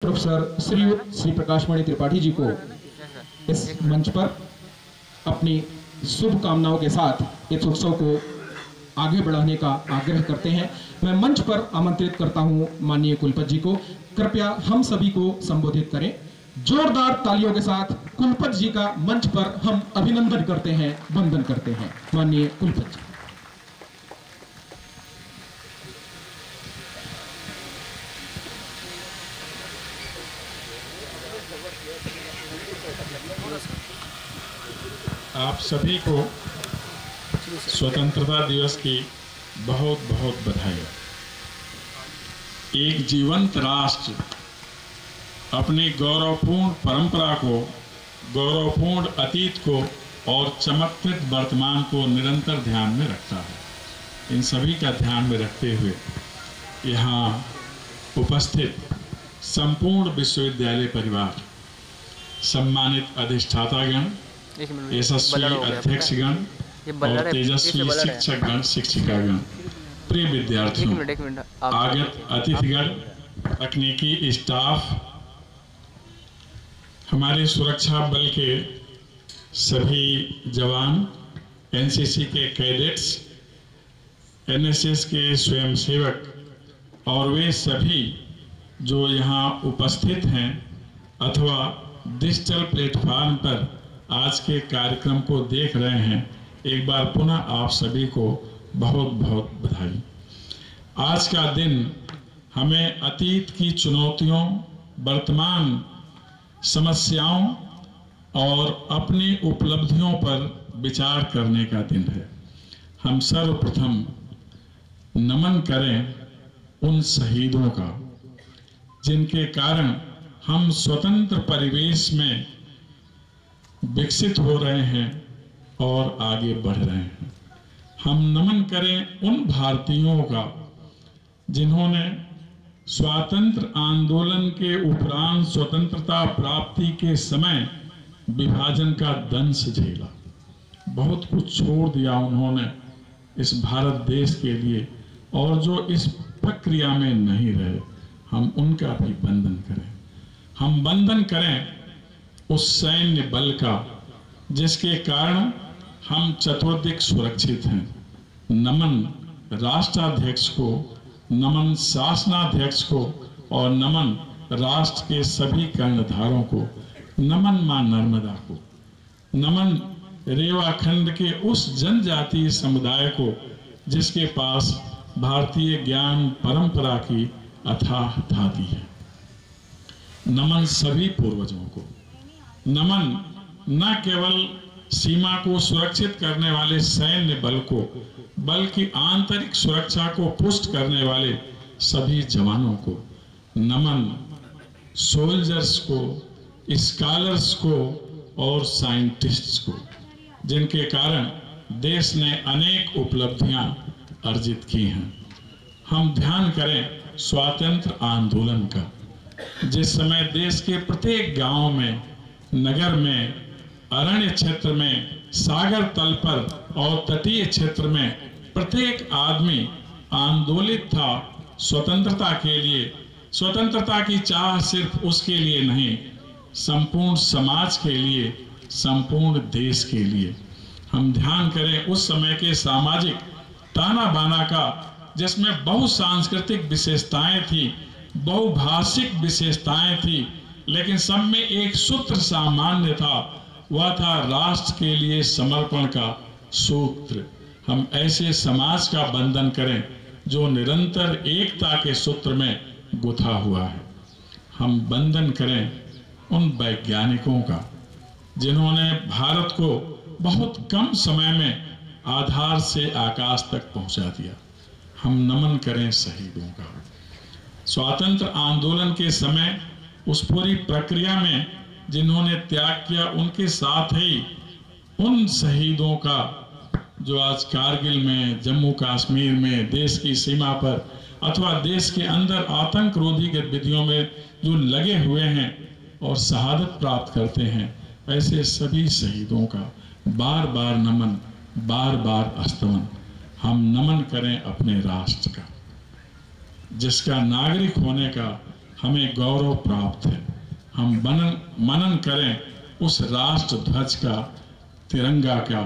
Professor Shri Prakashmani Tripathi ji को इस मंच पर अपनी शुभकामनाओं के साथ इस उत्सव को आगे बढ़ाने का आग्रह करते हैं। मैं मंच पर आमंत्रित करता हूं माननीय कुलपति जी को, कृपया हम सभी को संबोधित करें। जोरदार तालियों के साथ कुलपति जी का मंच पर हम अभिनंदन करते हैं, वंदन करते हैं। माननीय कुलपति जी। आप सभी को स्वतंत्रता दिवस की बहुत बहुत बधाई। एक जीवंत राष्ट्र अपनी गौरवपूर्ण परंपरा को, गौरवपूर्ण अतीत को और चमत्कृत वर्तमान को निरंतर ध्यान में रखता है। इन सभी का ध्यान में रखते हुए यहाँ उपस्थित संपूर्ण विश्वविद्यालय परिवार, सम्मानित अधिष्ठातागण, यशस्वी अध्यक्षगण और तेजस्वी शिक्षकगण, शिक्षिकागण, प्रिय विद्यार्थियों, आगत अतिथिगण, तकनीकी स्टाफ, हमारे सुरक्षा बल के सभी जवान, एनसीसी के कैडेट्स, एनएसएस के स्वयंसेवक और वे सभी जो यहाँ उपस्थित हैं अथवा डिजिटल प्लेटफॉर्म पर आज के कार्यक्रम को देख रहे हैं, एक बार पुनः आप सभी को बहुत बहुत बधाई। आज का दिन हमें अतीत की चुनौतियों, वर्तमान समस्याओं और अपनी उपलब्धियों पर विचार करने का दिन है। हम सर्वप्रथम नमन करें उन शहीदों का जिनके कारण हम स्वतंत्र परिवेश में विकसित हो रहे हैं और आगे बढ़ रहे हैं। हम नमन करें उन भारतीयों का जिन्होंने स्वातंत्र आंदोलन के उपरांत स्वतंत्रता प्राप्ति के समय विभाजन का दंश झेला, बहुत कुछ छोड़ दिया उन्होंने इस भारत देश के लिए, और जो इस प्रक्रिया में नहीं रहे, हम उनका भी वंदन करें। हम वंदन करें उस सैन्य बल का जिसके कारण हम चतुर्दिक सुरक्षित हैं। नमन राष्ट्राध्यक्ष को, नमन शासनाध्यक्ष को और नमन राष्ट्र के सभी कर्णधारों को, नमन मां नर्मदा को, नमन रेवाखंड के उस जनजातीय समुदाय को जिसके पास भारतीय ज्ञान परंपरा की अथाह धाती है। नमन सभी पूर्वजों को, नमन न केवल सीमा को सुरक्षित करने वाले सैन्य बल को, बल्कि आंतरिक सुरक्षा को पुष्ट करने वाले सभी जवानों को, नमन सोल्जर्स को, स्कॉलर्स को और साइंटिस्ट्स को, जिनके कारण देश ने अनेक उपलब्धियां अर्जित की हैं। हम ध्यान करें स्वातंत्र आंदोलन का, जिस समय देश के प्रत्येक गांव में, नगर में, अरण्य क्षेत्र में, सागर तल पर और तटीय क्षेत्र में प्रत्येक आदमी आंदोलित था स्वतंत्रता के लिए। स्वतंत्रता की चाह सिर्फ उसके लिए नहीं, संपूर्ण समाज के लिए, संपूर्ण देश के लिए। हम ध्यान करें उस समय के सामाजिक ताना बाना का, जिसमें बहुसांस्कृतिक विशेषताएं थी, बहुभाषिक विशेषताएं थी, लेकिन सब में एक सूत्र सामान्य था, वह था राष्ट्र के लिए समर्पण का सूत्र। हम ऐसे समाज का वंदन करें जो निरंतर एकता के सूत्र में गुथा हुआ है। हम वंदन करें उन वैज्ञानिकों का जिन्होंने भारत को बहुत कम समय में आधार से आकाश तक पहुंचा दिया। हम नमन करें शहीदों का। स्वातंत्र आंदोलन के समय उस पूरी प्रक्रिया में जिन्होंने त्याग किया, उनके साथ ही उन शहीदों का जो आज कारगिल में, जम्मू कश्मीर में, देश की सीमा पर अथवा देश के अंदर आतंक रोधी गतिविधियों में जो लगे हुए हैं और शहादत प्राप्त करते हैं, ऐसे सभी शहीदों का बार बार नमन, बार बार स्तमन। हम नमन करें अपने राष्ट्र का, जिसका नागरिक होने का हमें गौरव प्राप्त है। हम मनन करें उस राष्ट्र ध्वज का, तिरंगा का,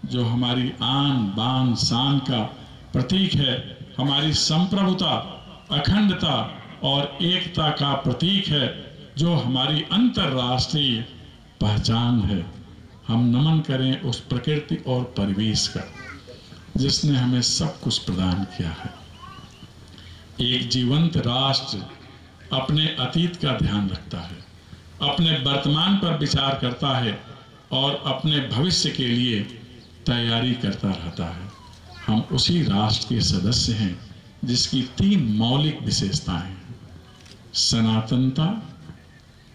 जो हमारी आन बान शान का प्रतीक है, हमारी संप्रभुता, अखंडता और एकता का प्रतीक है, जो हमारी अंतर्राष्ट्रीय पहचान है। हम नमन करें उस प्रकृति और परिवेश का जिसने हमें सब कुछ प्रदान किया है। एक जीवंत राष्ट्र अपने अतीत का ध्यान रखता है, अपने वर्तमान पर विचार करता है और अपने भविष्य के लिए तैयारी करता रहता है। हम उसी राष्ट्र के सदस्य हैं जिसकी 3 मौलिक विशेषताएं हैं: सनातनता,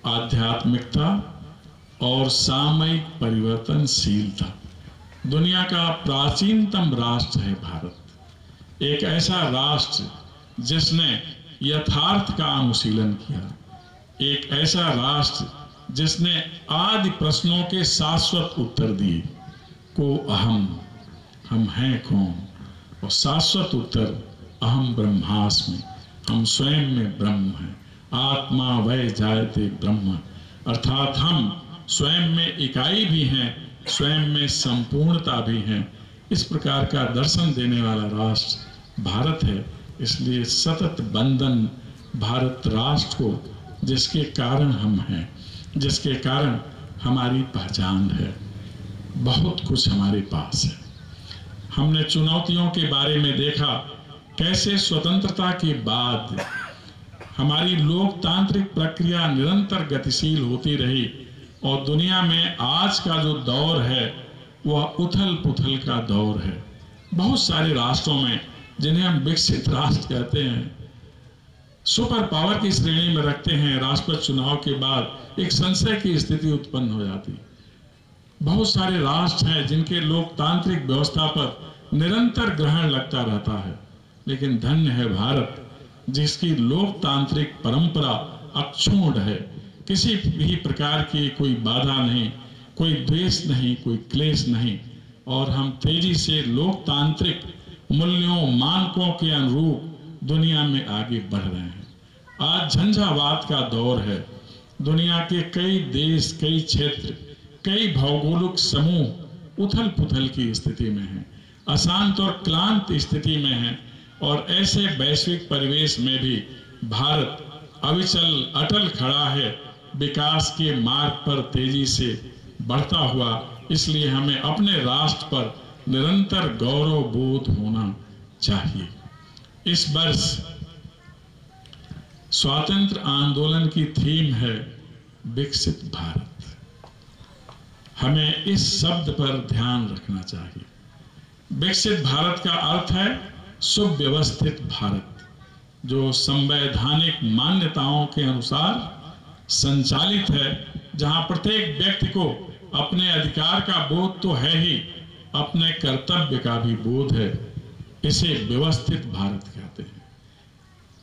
आध्यात्मिकता और सामयिक परिवर्तनशीलता। दुनिया का प्राचीनतम राष्ट्र है भारत, एक ऐसा राष्ट्र जिसने यथार्थ का अनुशीलन किया, एक ऐसा राष्ट्र जिसने आदि प्रश्नों के शाश्वत उत्तर दिए। को अहम, हम हैं कौन, और शाश्वत उत्तर अहम ब्रह्मास्मि, हम स्वयं में ब्रह्म हैं। आत्मा वै जायते ब्रह्म, अर्थात हम स्वयं में इकाई भी हैं, स्वयं में संपूर्णता भी हैं। इस प्रकार का दर्शन देने वाला राष्ट्र भारत है। इसलिए सतत बंधन भारत राष्ट्र को, जिसके कारण हम हैं, जिसके कारण हमारी पहचान है। बहुत कुछ हमारे पास है। हमने चुनौतियों के बारे में देखा, कैसे स्वतंत्रता के बाद हमारी लोकतांत्रिक प्रक्रिया निरंतर गतिशील होती रही और दुनिया में आज का जो दौर है वह उथल पुथल का दौर है। बहुत सारे राष्ट्रों में, जिन्हें हम विकसित राष्ट्र कहते हैं, सुपर पावर की श्रेणी में रखते हैं, राष्ट्रपति चुनाव के बाद एक संशय की स्थिति उत्पन्न हो जाती। बहुत सारे राष्ट्र हैं जिनके लोकतांत्रिक व्यवस्था पर निरंतर ग्रहण लगता रहता है, लेकिन धन्य है भारत जिसकी लोकतांत्रिक परंपरा अक्षुण्ण है। किसी भी प्रकार की कोई बाधा नहीं, कोई द्वेष नहीं, कोई क्लेश नहीं, और हम तेजी से लोकतांत्रिक मूल्यों, मानकों के अनुरूप दुनिया में आगे बढ़ रहे हैं। आज झंझावात का दौर है। दुनिया के कई देश, कई क्षेत्र, कई भौगोलिक समूह उथल पुथल की स्थिति में हैं, अशांत और क्लांत स्थिति में हैं, और ऐसे वैश्विक परिवेश में भी भारत अविचल अटल खड़ा है, विकास के मार्ग पर तेजी से बढ़ता हुआ। इसलिए हमें अपने राष्ट्र पर निरंतर गौरव बोध होना चाहिए। इस वर्ष स्वातंत्र आंदोलन की थीम है विकसित भारत। हमें इस शब्द पर ध्यान रखना चाहिए। विकसित भारत का अर्थ है सुव्यवस्थित भारत, जो संवैधानिक मान्यताओं के अनुसार संचालित है, जहां प्रत्येक व्यक्ति को अपने अधिकार का बोध तो है ही, अपने कर्तव्य का भी बोध है। इसे व्यवस्थित भारत कहते हैं।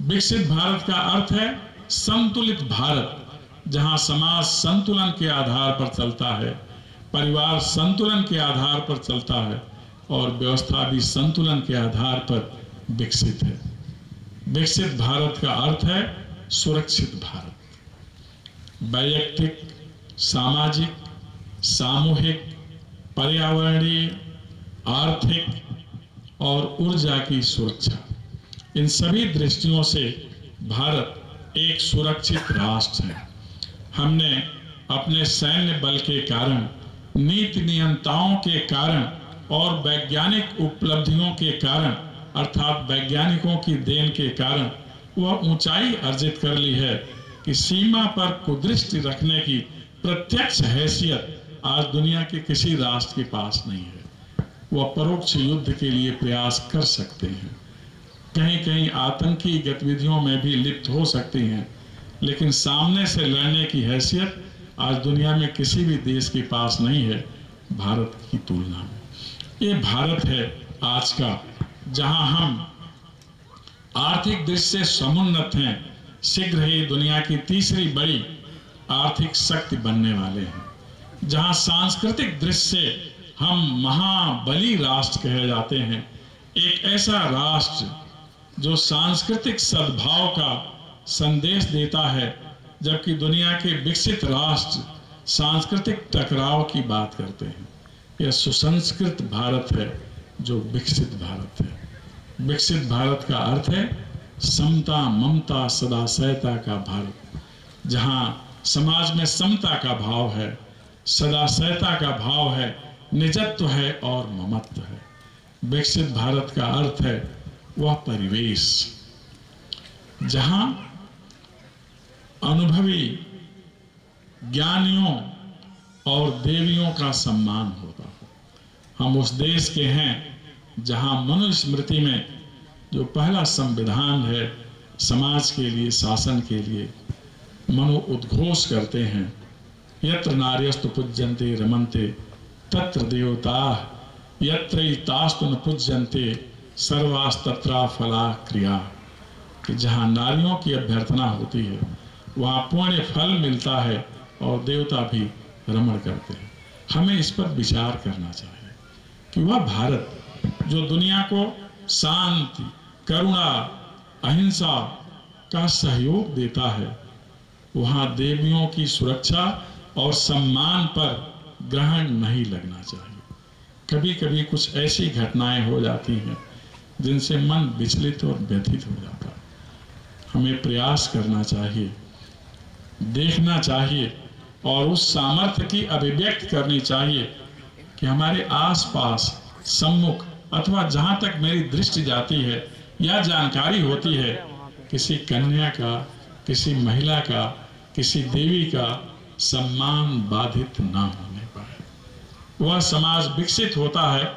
विकसित भारत का अर्थ है संतुलित भारत, जहां समाज संतुलन के आधार पर चलता है, परिवार संतुलन के आधार पर चलता है, और व्यवस्था भी संतुलन के आधार पर विकसित है। विकसित भारत का अर्थ है सुरक्षित भारत। वैयक्तिक, सामाजिक, सामूहिक, पर्यावरणीय, आर्थिक और ऊर्जा की सुरक्षा, इन सभी दृष्टियों से भारत एक सुरक्षित राष्ट्र है। हमने अपने सैन्य बल के कारण, नीति नियंताओं के कारण और वैज्ञानिक उपलब्धियों के कारण, अर्थात वैज्ञानिकों की देन के कारण, वह ऊंचाई अर्जित कर ली है कि सीमा पर कुदृष्टि रखने की प्रत्यक्ष हैसियत आज दुनिया के किसी राष्ट्र के पास नहीं है। वह परोक्ष युद्ध के लिए प्रयास कर सकते हैं, कहीं कहीं आतंकी गतिविधियों में भी लिप्त हो सकती हैं, लेकिन सामने से लड़ने की हैसियत आज दुनिया में किसी भी देश के पास नहीं है भारत की तुलना में। ये भारत है आज का, जहां हम आर्थिक दृष्टि से समुन्नत हैं, शीघ्र ही दुनिया की तीसरी बड़ी आर्थिक शक्ति बनने वाले हैं, जहां सांस्कृतिक दृष्टि से हम महाबली राष्ट्र कहे जाते हैं। एक ऐसा राष्ट्र जो सांस्कृतिक सद्भाव का, संदेश देता है, जबकि दुनिया के विकसित राष्ट्र सांस्कृतिक टकराव की बात करते हैं। यह सुसंस्कृत भारत है जो विकसित भारत है। विकसित भारत का अर्थ है समता, ममता, सदाशयता का भारत, जहाँ समाज में समता का भाव है, सदाशयता का भाव है, निजत्व है और ममत्व है। विकसित भारत का अर्थ है वह परिवेश जहाँ अनुभवी ज्ञानियों और देवियों का सम्मान होता है। हम उस देश के हैं जहाँ मनुस्मृति में जो पहला संविधान है समाज के लिए, शासन के लिए, मनु उद्घोष करते हैं, यत्र नार्यस्तु पूज्यन्ते रमन्ते तत्र देवताः, यत्रैतास्तु न पूज्यन्ते सर्वास्तत्रा फला क्रिया। कि जहाँ नारियों की अभ्यर्थना होती है वहाँ पुण्य फल मिलता है और देवता भी रमण करते हैं। हमें इस पर विचार करना चाहिए कि वह भारत जो दुनिया को शांति, करुणा, अहिंसा का सहयोग देता है, वहाँ देवियों की सुरक्षा और सम्मान पर ग्रहण नहीं लगना चाहिए। कभी कभी कुछ ऐसी घटनाएं हो जाती हैं जिनसे मन विचलित और व्यथित हो जाता है। हमें प्रयास करना चाहिए, देखना चाहिए और उस सामर्थ्य की अभिव्यक्ति करनी चाहिए कि हमारे आसपास, सम्मुख अथवा जहाँ तक मेरी दृष्टि जाती है या जानकारी होती है, किसी कन्या का, किसी महिला का, किसी देवी का सम्मान बाधित ना होने पाए। वह समाज विकसित होता है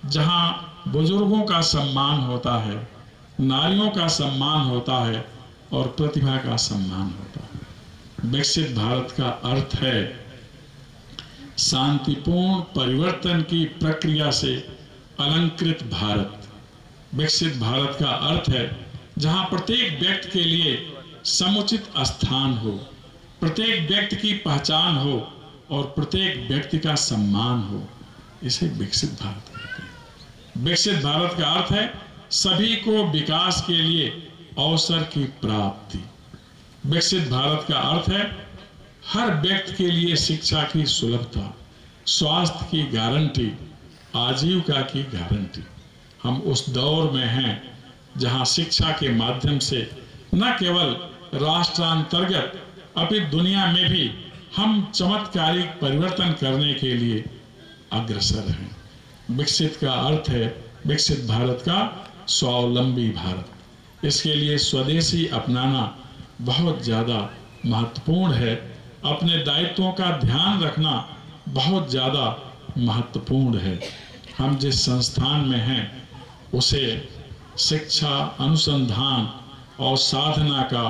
जहाँ बुजुर्गों का सम्मान होता है, नारियों का सम्मान होता है और प्रतिभा का सम्मान होता है। विकसित भारत का अर्थ है शांतिपूर्ण परिवर्तन की प्रक्रिया से अलंकृत भारत। विकसित भारत का अर्थ है जहां प्रत्येक व्यक्ति के लिए समुचित स्थान हो, प्रत्येक व्यक्ति की पहचान हो और प्रत्येक व्यक्ति का सम्मान हो। इसे विकसित भारत कहते हैं। विकसित भारत का अर्थ है सभी को विकास के लिए अवसर की प्राप्ति। विकसित भारत का अर्थ है हर व्यक्ति के लिए शिक्षा की सुलभता, स्वास्थ्य की गारंटी, आजीविका की गारंटी। हम उस दौर में हैं जहां शिक्षा के माध्यम से न केवल राष्ट्रांतर्गत अपितु दुनिया में भी हम चमत्कारिक परिवर्तन करने के लिए अग्रसर हैं। विकसित का अर्थ है विकसित भारत का स्वावलंबी भारत। इसके लिए स्वदेशी अपनाना बहुत ज़्यादा महत्वपूर्ण है। अपने दायित्वों का ध्यान रखना बहुत ज़्यादा महत्वपूर्ण है। हम जिस संस्थान में हैं उसे शिक्षा, अनुसंधान और साधना का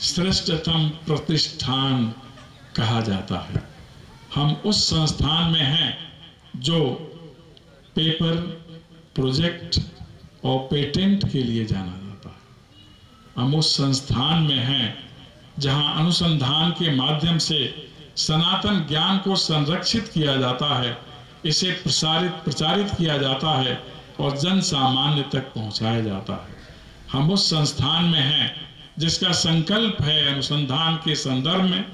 श्रेष्ठतम प्रतिष्ठान कहा जाता है। हम उस संस्थान में हैं जो पेपर, प्रोजेक्ट और पेटेंट के लिए जाना जाता है। हम उस संस्थान में हैं जहां अनुसंधान के माध्यम से सनातन ज्ञान को संरक्षित किया जाता है, इसे प्रचारित किया जाता है और जन सामान्य तक पहुंचाया जाता है। हम उस संस्थान में हैं जिसका संकल्प है अनुसंधान के संदर्भ में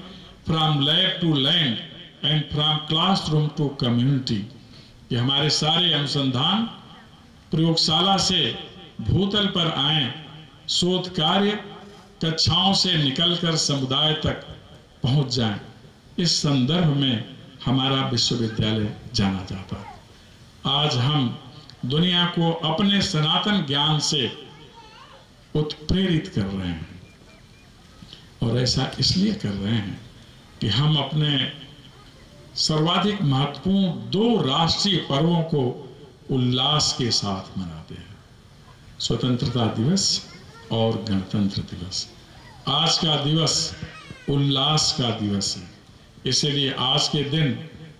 from lab to land and from classroom to community. कि हमारे सारे अनुसंधान प्रयोगशाला से भूतल पर आए, शोध कार्य कक्षाओं से निकलकर समुदाय तक पहुंच जाएं। इस संदर्भ में हमारा विश्वविद्यालय जाना जाता है। आज हम दुनिया को अपने सनातन ज्ञान से उत्प्रेरित कर रहे हैं और ऐसा इसलिए कर रहे हैं कि हम अपने सर्वाधिक महत्वपूर्ण 2 राष्ट्रीय पर्वों को उल्लास के साथ मनाते हैं, स्वतंत्रता दिवस और गणतंत्र दिवस। आज का दिवस उल्लास का दिवस है, इसलिए आज के दिन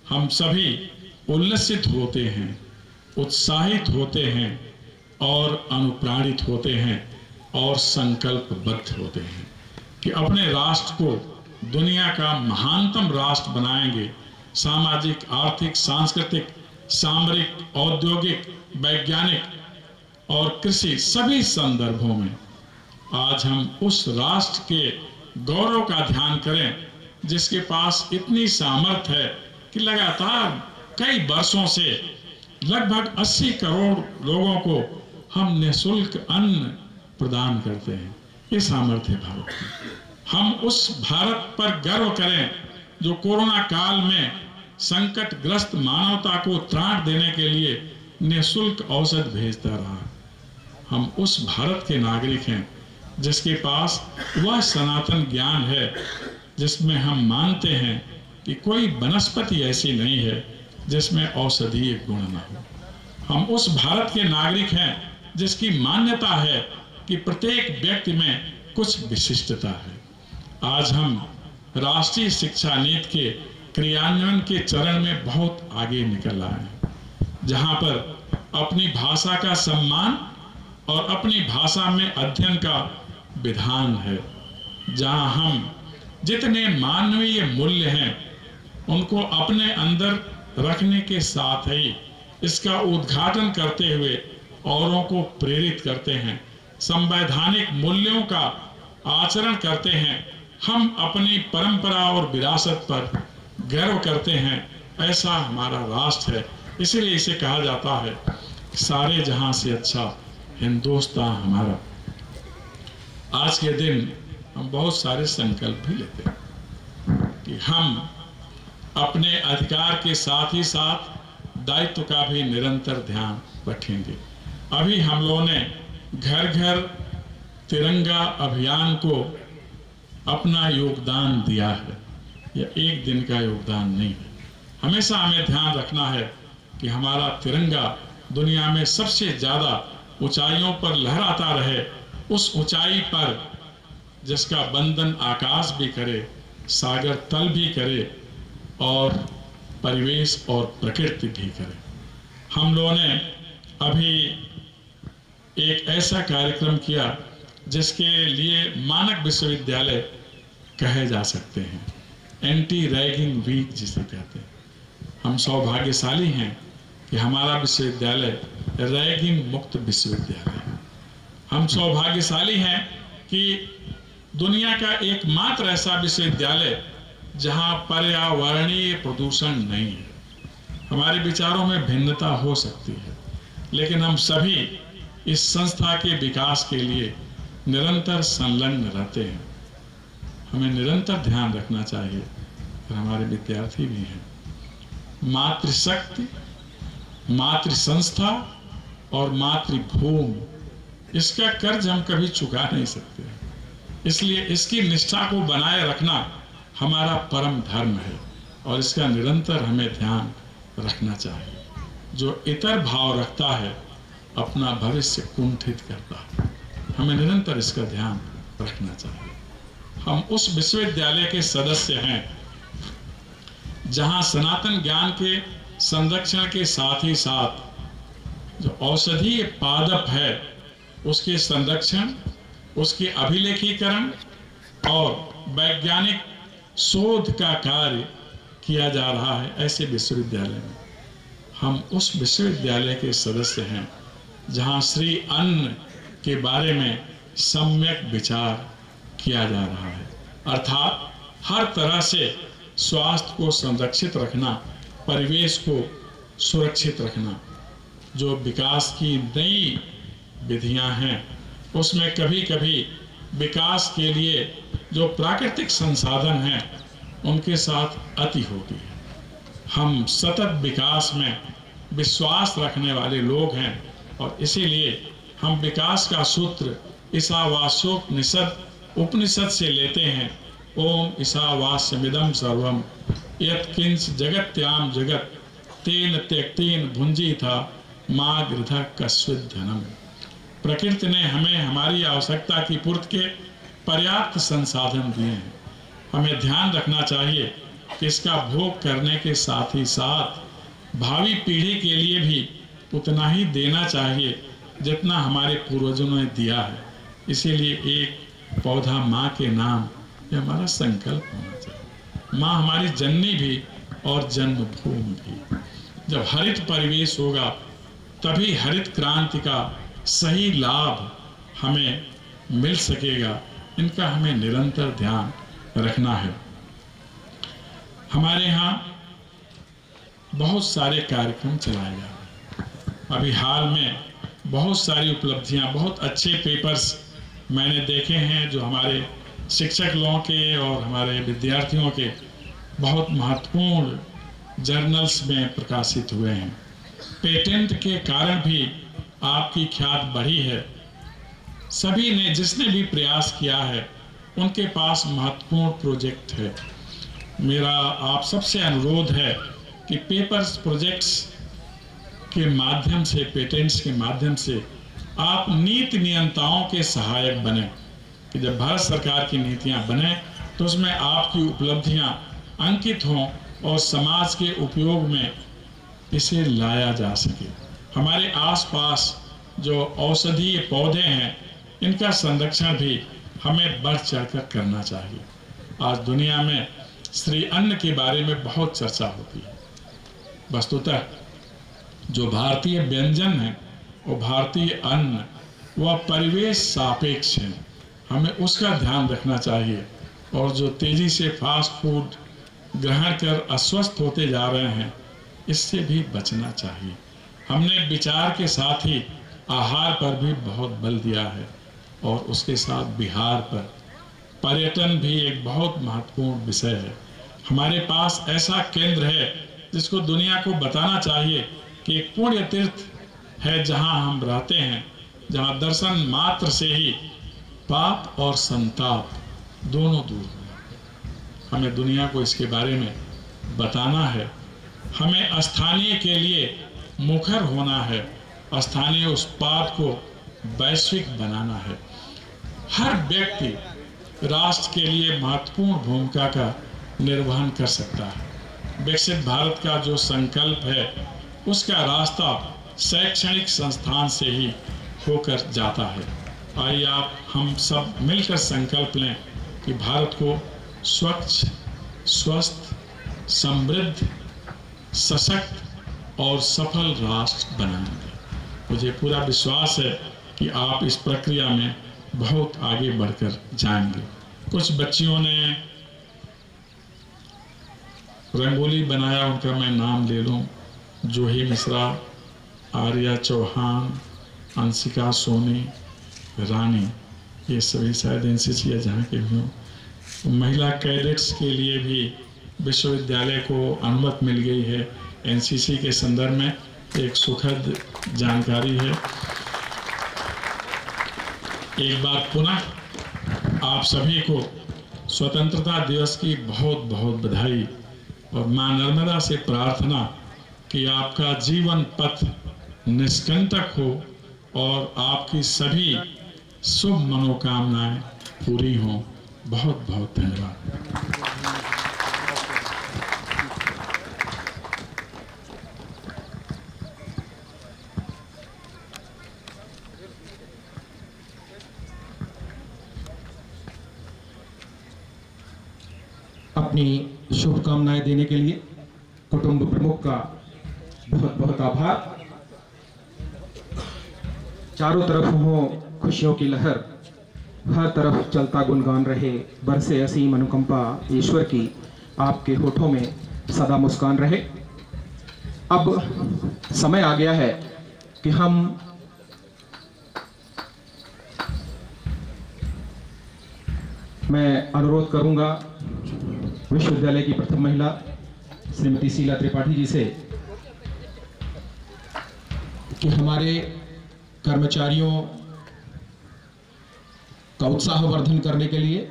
हम सभी उल्लसित होते हैं, उत्साहित होते हैं और अनुप्राणित होते हैं और संकल्पबद्ध होते हैं कि अपने राष्ट्र को दुनिया का महानतम राष्ट्र बनाएंगे। सामाजिक, आर्थिक, सांस्कृतिक, सामरिक, औद्योगिक, वैज्ञानिक और कृषि सभी संदर्भों में आज हम उस राष्ट्र के गौरव का ध्यान करें जिसके पास इतनी सामर्थ्य है कि लगातार कई वर्षों से लगभग 80 करोड़ लोगों को हम निःशुल्क अन्न प्रदान करते हैं। ये सामर्थ्य भारत की। हम उस भारत पर गर्व करें जो कोरोना काल में संकटग्रस्त मानवता को त्राण देने के लिए निःशुल्क औषध भेजता रहा। हम उस भारत के नागरिक हैं जिसके पास वह सनातन ज्ञान है जिसमें हम मानते हैं कि कोई वनस्पति ऐसी नहीं है जिसमें औषधीय गुण न हो। हम उस भारत के नागरिक हैं जिसकी मान्यता है कि प्रत्येक व्यक्ति में कुछ विशिष्टता है। आज हम राष्ट्रीय शिक्षा नीति के क्रियान्वयन के चरण में बहुत आगे निकल आए हैं, जहां पर अपनी भाषा का सम्मान और अपनी भाषा में अध्ययन का विधान है, जहां हम जितने मानवीय मूल्य हैं उनको अपने अंदर रखने के साथ ही इसका उद्घाटन करते हुए औरों को प्रेरित करते हैं, संवैधानिक मूल्यों का आचरण करते हैं। हम अपनी परंपरा और विरासत पर गर्व करते हैं। ऐसा हमारा राष्ट्र है। इसीलिए इसे कहा जाता है सारे जहां से अच्छा हिंदुस्तान हमारा। आज के दिन हम बहुत सारे संकल्प भी लेते हैं कि हम अपने अधिकार के साथ ही साथ दायित्व का भी निरंतर ध्यान रखेंगे। अभी हम लोगों ने घर घर तिरंगा अभियान को अपना योगदान दिया है। यह एक दिन का योगदान नहीं है। हमेशा हमें ध्यान रखना है कि हमारा तिरंगा दुनिया में सबसे ज्यादा ऊंचाइयों पर लहराता रहे, उस ऊंचाई पर जिसका बंधन आकाश भी करे, सागर तल भी करे और परिवेश और प्रकृति भी करे। हम लोगों ने अभी एक ऐसा कार्यक्रम किया जिसके लिए मानक विश्वविद्यालय कहे जा सकते हैं, एंटी रैगिंग वीक जिसे कहते हैं। हम सौभाग्यशाली हैं कि हमारा विश्वविद्यालय रैगिंग मुक्त विश्वविद्यालय है। हम सौभाग्यशाली हैं कि दुनिया का एकमात्र ऐसा विश्वविद्यालय जहां पर्यावरणीय प्रदूषण नहीं है। हमारे विचारों में भिन्नता हो सकती है, लेकिन हम सभी इस संस्था के विकास के लिए निरंतर संलग्न रहते हैं। हमें निरंतर ध्यान रखना चाहिए और हमारे विद्यार्थी भी हैं। मातृशक्ति, मातृ संस्था और मातृभूमि, इसका कर्ज हम कभी चुका नहीं सकते। इसलिए इसकी निष्ठा को बनाए रखना हमारा परम धर्म है और इसका निरंतर हमें ध्यान रखना चाहिए। जो इतर भाव रखता है अपना भविष्य कुंठित करता है। हमें निरंतर इसका ध्यान रखना चाहिए। हम उस विश्वविद्यालय के सदस्य हैं जहां सनातन ज्ञान के संरक्षण के साथ ही साथ जो औषधीय पादप है उसके संरक्षण, उसके अभिलेखीकरण और वैज्ञानिक शोध का कार्य किया जा रहा है। ऐसे विश्वविद्यालय में हम उस विश्वविद्यालय के सदस्य हैं जहां श्री अन्न के बारे में सम्यक विचार किया जा रहा है, अर्थात हर तरह से स्वास्थ्य को संरक्षित रखना, परिवेश को सुरक्षित रखना। जो विकास की नई विधियां हैं उसमें कभी कभी विकास के लिए जो प्राकृतिक संसाधन हैं उनके साथ अति होती है। हम सतत विकास में विश्वास रखने वाले लोग हैं और इसीलिए हम विकास का सूत्र ईशावास्योपनिषद उपनिषद से लेते हैं। ओम ईशावास्यमिदं सर्वम यत्किंच जगत्याम जगत तेन त्यक्तेन भुंजीथा मां गृधः कस्विद् धनम। प्रकृति ने हमें हमारी आवश्यकता की पूर्ति के पर्याप्त संसाधन दिए हैं। हमें ध्यान रखना चाहिए कि इसका भोग करने के साथ ही साथ भावी पीढ़ी के लिए भी उतना ही देना चाहिए जितना हमारे पूर्वजों ने दिया है। इसीलिए एक पौधा माँ के नाम, ये हमारा संकल्प होना चाहिए। माँ हमारी जननी भी और जन्मभूमि भी। जब हरित परिवेश होगा तभी हरित क्रांति का सही लाभ हमें मिल सकेगा, इनका हमें निरंतर ध्यान रखना है। हमारे यहाँ बहुत सारे कार्यक्रम चलाए जा रहे हैं। अभी हाल में बहुत सारी उपलब्धियां, बहुत अच्छे पेपर्स मैंने देखे हैं जो हमारे शिक्षक लोगों के और हमारे विद्यार्थियों के बहुत महत्वपूर्ण जर्नल्स में प्रकाशित हुए हैं। पेटेंट के कारण भी आपकी ख्यात बढ़ी है। सभी ने, जिसने भी प्रयास किया है, उनके पास महत्वपूर्ण प्रोजेक्ट है। मेरा आप सबसे अनुरोध है कि पेपर्स प्रोजेक्ट्स के माध्यम से, पेटेंट्स के माध्यम से आप नीति नियंताओं के सहायक बने, कि जब भारत सरकार की नीतियां बने तो उसमें आपकी उपलब्धियां अंकित हों और समाज के उपयोग में इसे लाया जा सके। हमारे आसपास जो औषधीय पौधे हैं, इनका संरक्षण भी हमें बढ़ चढ़कर करना चाहिए। आज दुनिया में श्री अन्न के बारे में बहुत चर्चा होती है। वस्तुतः जो भारतीय व्यंजन है, वो भारतीय अन्न, वह परिवेश सापेक्ष है, हमें उसका ध्यान रखना चाहिए। और जो तेजी से फास्ट फूड ग्रहण कर अस्वस्थ होते जा रहे हैं, इससे भी बचना चाहिए। हमने विचार के साथ ही आहार पर भी बहुत बल दिया है और उसके साथ विहार पर। पर्यटन भी एक बहुत महत्वपूर्ण विषय है। हमारे पास ऐसा केंद्र है जिसको दुनिया को बताना चाहिए कि एक पुण्य तीर्थ है जहां हम रहते हैं, जहां दर्शन मात्र से ही पाप और संताप दोनों दूर हो जाते हैं। हमें दुनिया को इसके बारे में बताना है। हमें स्थानीय के लिए मुखर होना है, स्थानीय उत्पाद को वैश्विक बनाना है। हर व्यक्ति राष्ट्र के लिए महत्वपूर्ण भूमिका का निर्वहन कर सकता है। विकसित भारत का जो संकल्प है, उसका रास्ता शैक्षणिक संस्थान से ही होकर जाता है। आइए हम सब मिलकर संकल्प लें कि भारत को स्वच्छ, स्वस्थ, समृद्ध, सशक्त और सफल राष्ट्र बनाएंगे। मुझे पूरा विश्वास है कि आप इस प्रक्रिया में बहुत आगे बढ़कर जाएंगे। कुछ बच्चियों ने रंगोली बनाया, उनका मैं नाम ले लूं: जूही मिश्रा, आर्या चौहान, अंशिका सोनी, रानी। ये सभी शायद एनसीसी या जहाँ के भी हों। महिला कैडेट्स के लिए भी विश्वविद्यालय को अनुमति मिल गई है। एनसीसी के संदर्भ में एक सुखद जानकारी है। एक बार पुनः आप सभी को स्वतंत्रता दिवस की बहुत बहुत बधाई और मां नर्मदा से प्रार्थना कि आपका जीवन पथ निष्कंटक हो और आपकी सभी शुभ मनोकामनाएं पूरी हों। बहुत बहुत धन्यवाद। अपनी शुभकामनाएं देने के लिए कुटुंब प्रमुख का बहुत बहुत आभार। चारों तरफ हो खुशियों की लहर, हर तरफ चलता गुणगान रहे, बरसे असीम अनुकंपा ईश्वर की, आपके होठों में सदा मुस्कान रहे। अब समय आ गया है कि मैं अनुरोध करूंगा विश्वविद्यालय की प्रथम महिला श्रीमती शीला त्रिपाठी जी से कि हमारे कर्मचारियों का उत्साहवर्धन करने के लिए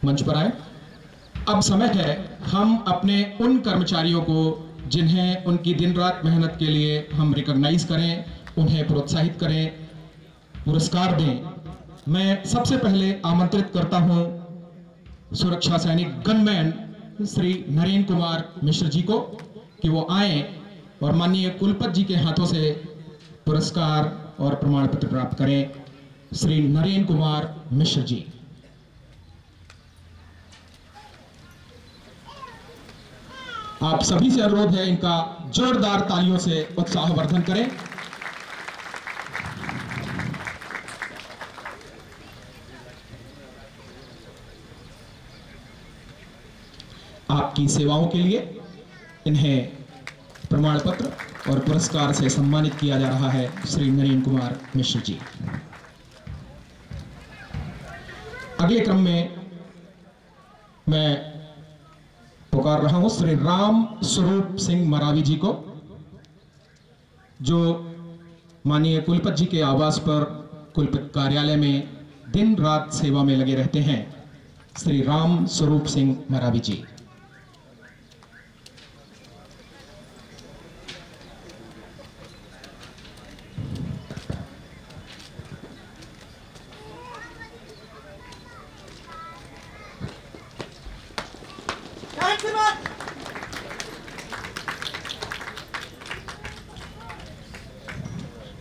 मंच पर आए। अब समय है हम अपने उन कर्मचारियों को जिन्हें उनकी दिन रात मेहनत के लिए हम रिकॉग्नाइज करें, उन्हें प्रोत्साहित करें, पुरस्कार दें। मैं सबसे पहले आमंत्रित करता हूं सुरक्षा सैनिक गनमैन श्री नरेंद्र कुमार मिश्र जी को कि वो आए और माननीय कुलपति जी के हाथों से पुरस्कार और प्रमाण पत्र प्राप्त करें। श्री नरेंद्र कुमार मिश्र जी। आप सभी से अनुरोध है इनका जोरदार तालियों से उत्साहवर्धन करें। आपकी सेवाओं के लिए इन्हें प्रमाण पत्र और पुरस्कार से सम्मानित किया जा रहा है श्री नरेंद्र कुमार मिश्र जी। अगले क्रम में मैं पुकार रहा हूं श्री राम स्वरूप सिंह मरावी जी को, जो माननीय कुलपति जी के आवास पर कुलपति कार्यालय में दिन रात सेवा में लगे रहते हैं। श्री राम स्वरूप सिंह मरावी जी।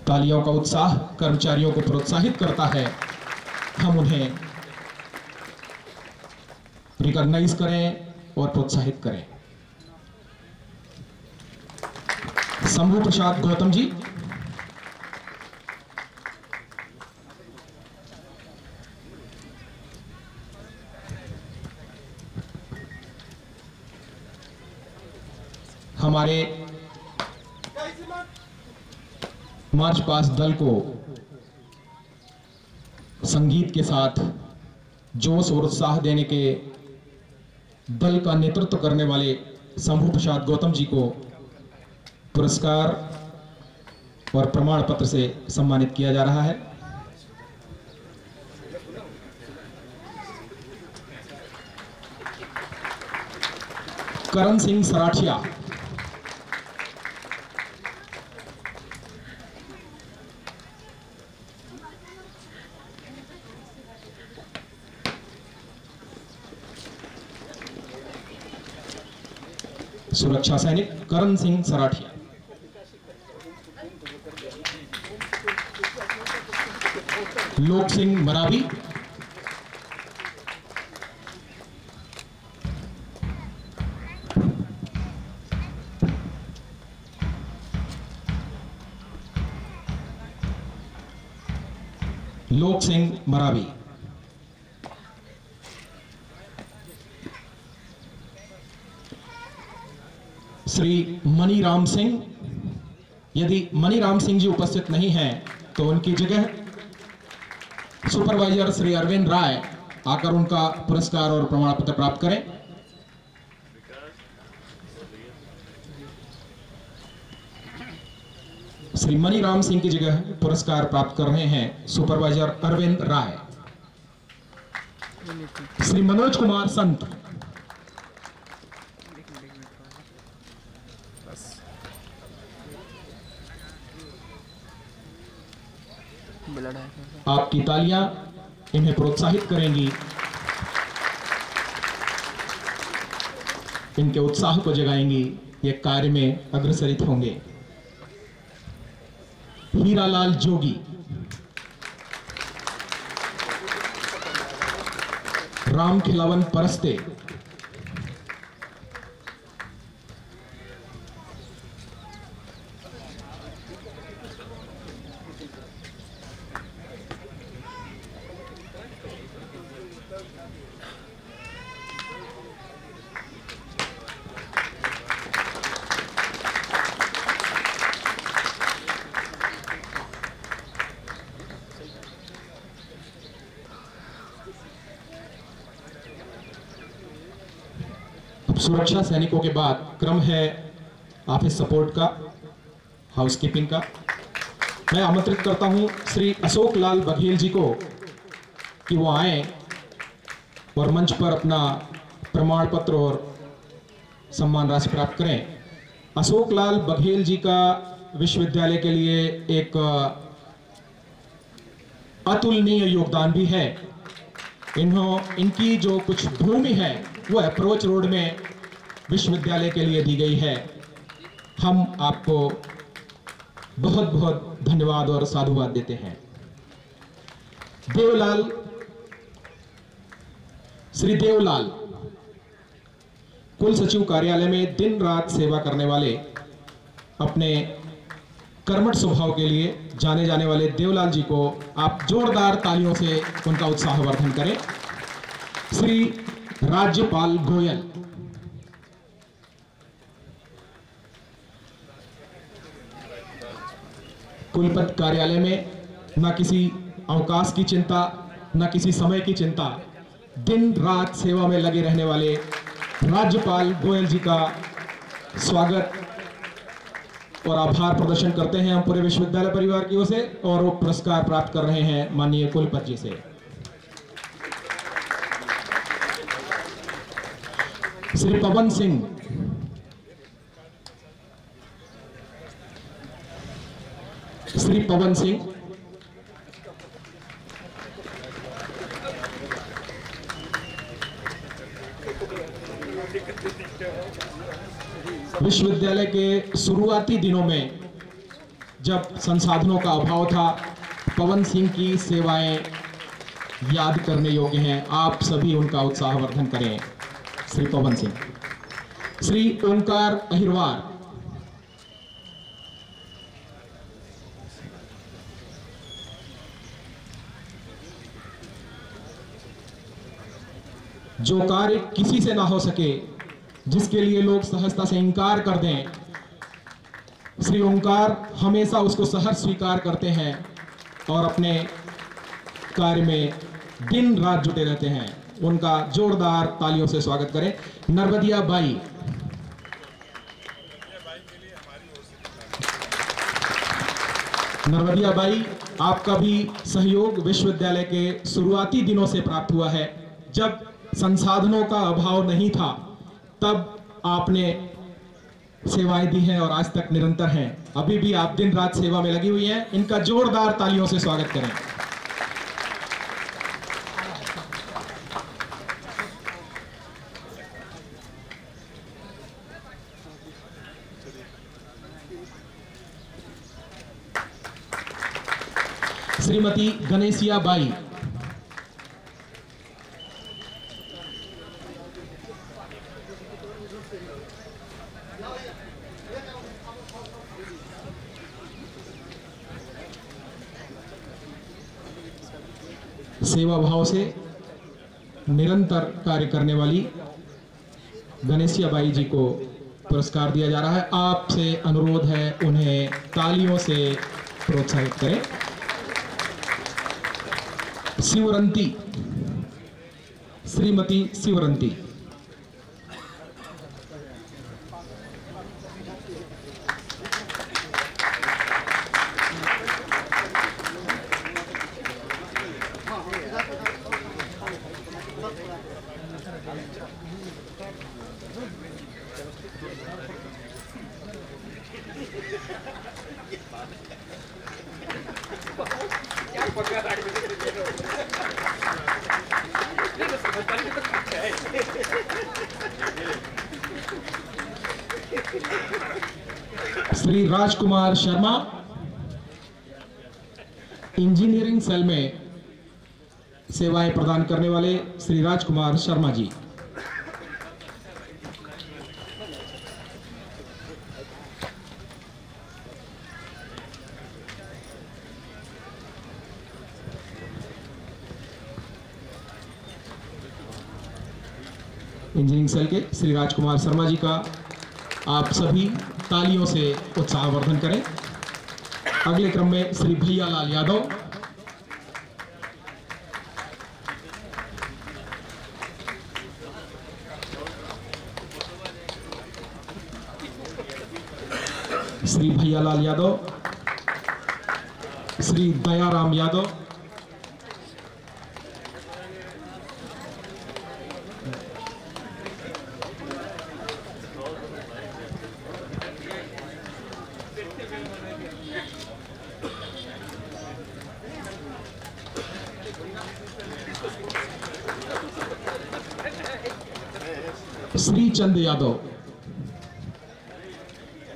तालियों का उत्साह कर्मचारियों को प्रोत्साहित करता है। हम उन्हें रिकॉग्नाइज करें और प्रोत्साहित करें। शंभू प्रसाद गौतम जी, हमारे मार्च पास्ट दल को संगीत के साथ जोश और उत्साह देने के दल का नेतृत्व करने वाले शंभू प्रसाद गौतम जी को पुरस्कार और प्रमाण पत्र से सम्मानित किया जा रहा है। करण सिंह सराठिया, सुरक्षा सैनिक करण सिंह सराठिया, लोक सिंह मरावी, लोक सिंह मरावी, श्री मनीराम सिंह। यदि मनीराम सिंह जी उपस्थित नहीं हैं तो उनकी जगह सुपरवाइजर श्री अरविंद राय आकर उनका पुरस्कार और प्रमाण पत्र प्राप्त करें। श्री मनीराम सिंह की जगह पुरस्कार प्राप्त कर रहे हैं सुपरवाइजर अरविंद राय। श्री मनोज कुमार संत, आपकी तालियां इन्हें प्रोत्साहित करेंगी, इनके उत्साह को जगाएंगी, ये कार्य में अग्रसरित होंगे। हीरालाल जोगी, राम खिलावन परस्ते, सुरक्षा सैनिकों के बाद क्रम है ऑफिस सपोर्ट का, हाउसकीपिंग का। मैं आमंत्रित करता हूं श्री अशोक लाल बघेल जी को कि वो आए और मंच पर अपना प्रमाण पत्र और सम्मान राशि प्राप्त करें। अशोक लाल बघेल जी का विश्वविद्यालय के लिए एक अतुलनीय योगदान भी है। इनकी जो कुछ भूमि है वो अप्रोच रोड में विश्वविद्यालय के लिए दी गई है। हम आपको बहुत बहुत धन्यवाद और साधुवाद देते हैं। देवलाल, श्री देवलाल कुल सचिव कार्यालय में दिन रात सेवा करने वाले, अपने कर्मठ स्वभाव के लिए जाने जाने वाले देवलाल जी को आप जोरदार तालियों से उनका उत्साहवर्धन करें। श्री राज्यपाल गोयल, कुलपति कार्यालय में न किसी अवकाश की चिंता, न किसी समय की चिंता, दिन रात सेवा में लगे रहने वाले राज्यपाल गोयल जी का स्वागत और आभार प्रदर्शन करते हैं हम पूरे विश्वविद्यालय परिवार की ओर से, और वो पुरस्कार प्राप्त कर रहे हैं माननीय कुलपति जी से। श्री पवन सिंह, श्री पवन सिंह विश्वविद्यालय के शुरुआती दिनों में जब संसाधनों का अभाव था, पवन सिंह की सेवाएं याद करने योग्य हैं। आप सभी उनका उत्साहवर्धन करें। श्री पवन सिंह। श्री ओंकार अहिरवार, जो कार्य किसी से ना हो सके, जिसके लिए लोग सहजता से इंकार कर दें, श्री ओंकार हमेशा उसको सहर्ष स्वीकार करते हैं और अपने कार्य में दिन रात जुटे रहते हैं। उनका जोरदार तालियों से स्वागत करें। नर्मदिया बाई, नर्मदिया बाई, आपका भी सहयोग विश्वविद्यालय के शुरुआती दिनों से प्राप्त हुआ है। जब संसाधनों का अभाव नहीं था तब आपने सेवाएं दी हैं और आज तक निरंतर हैं। अभी भी आप दिन रात सेवा में लगी हुई हैं। इनका जोरदार तालियों से स्वागत करें। श्रीमती गणेशिया बाई, सेवा भाव से निरंतर कार्य करने वाली गणेशिया बाई जी को पुरस्कार दिया जा रहा है। आपसे अनुरोध है उन्हें तालियों से प्रोत्साहित करें। शिवरंती, श्रीमती शिवरंती, श्री राजकुमार शर्मा, इंजीनियरिंग सेल में सेवाएं प्रदान करने वाले श्री राजकुमार शर्मा जी। इंजीनियरिंग सेल के श्री राजकुमार शर्मा जी का आप सभी तालियों से उत्साहवर्धन करें। अगले क्रम में श्री भैयालाल यादव, श्री भैयालाल यादव, श्री दयाराम यादव, श्री चंद यादव,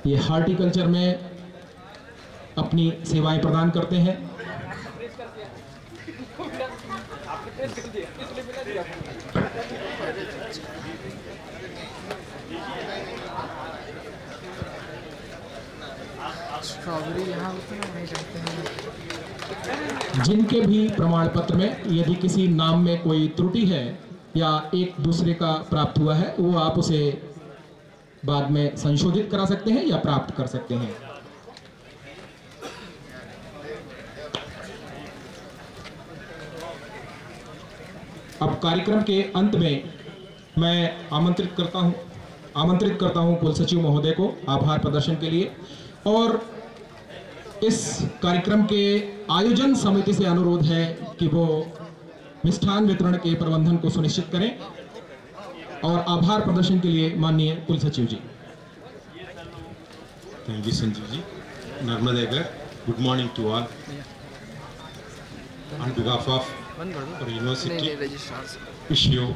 ये हार्टिकल्चर में अपनी सेवाएं प्रदान करते हैं। जिनके भी प्रमाण पत्र में यदि किसी नाम में कोई त्रुटि है या एक दूसरे का प्राप्त हुआ है, वो आप उसे बाद में संशोधित करा सकते हैं या प्राप्त कर सकते हैं। अब कार्यक्रम के अंत में मैं आमंत्रित करता हूं कुल सचिव महोदय को आभार प्रदर्शन के लिए, और इस कार्यक्रम के आयोजन समिति से अनुरोध है कि वो मिष्ठान वितरण के प्रबंधन को सुनिश्चित करें। और आभार प्रदर्शन के लिए माननीय कुल सचिव जी। Thank you, Sanjeev ji. Narmadegar, good morning to all. On behalf of our university, wish you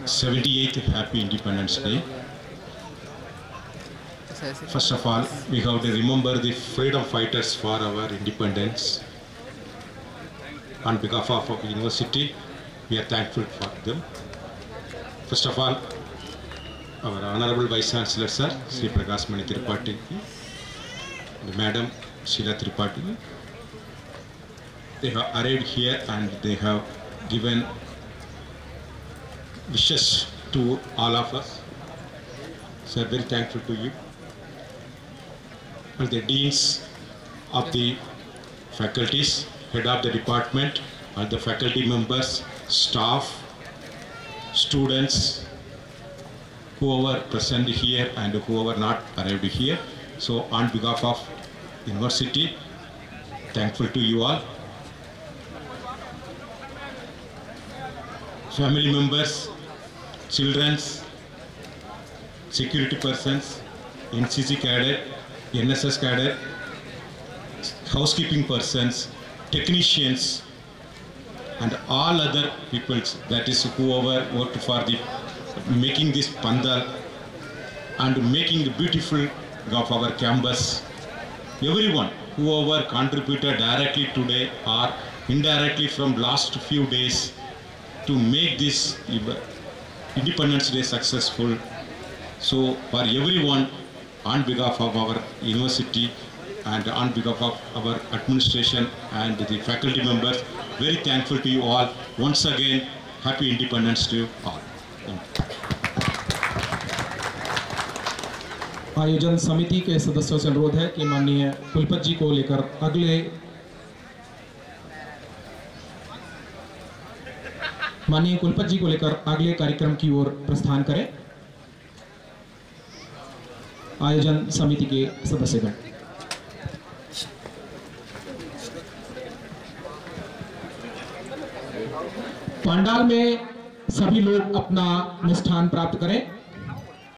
78th Happy Independence Day. First of all, we have to remember the freedom fighters for our independence. On behalf of our university, we are thankful for them. First of all, our Honorable Vice Chancellor Sir, Sri Prakash Mani Tripathi, and Madam Sheila Tripathi, they have arrived here and they have given wishes to all of us. Sir, very thankful to you. And the deans of the faculties, head of the department, and the faculty members, staff, students, whoever present here and whoever not arrived here. So on behalf of university, thankful to you all. Family members, children's, security persons, NCC cadet, NSS cadet, housekeeping persons, technicians, and all other people, that is whoever worked for the making this pandal and making the beautiful of our campus. Everyone whoever contributed directly today or indirectly from last few days to make this Independence Day successful. So for everyone, on behalf of our university and on behalf of our administration and the faculty members, very thankful to you all. Once again, Happy Independence to you all. आयोजन समिति के सदस्यों से अनुरोध है कि माननीय कुलपति जी को लेकर अगले कार्यक्रम की ओर प्रस्थान करें। आयोजन समिति के सदस्यगण, पंडाल में सभी लोग अपना मिष्ठान प्राप्त करें।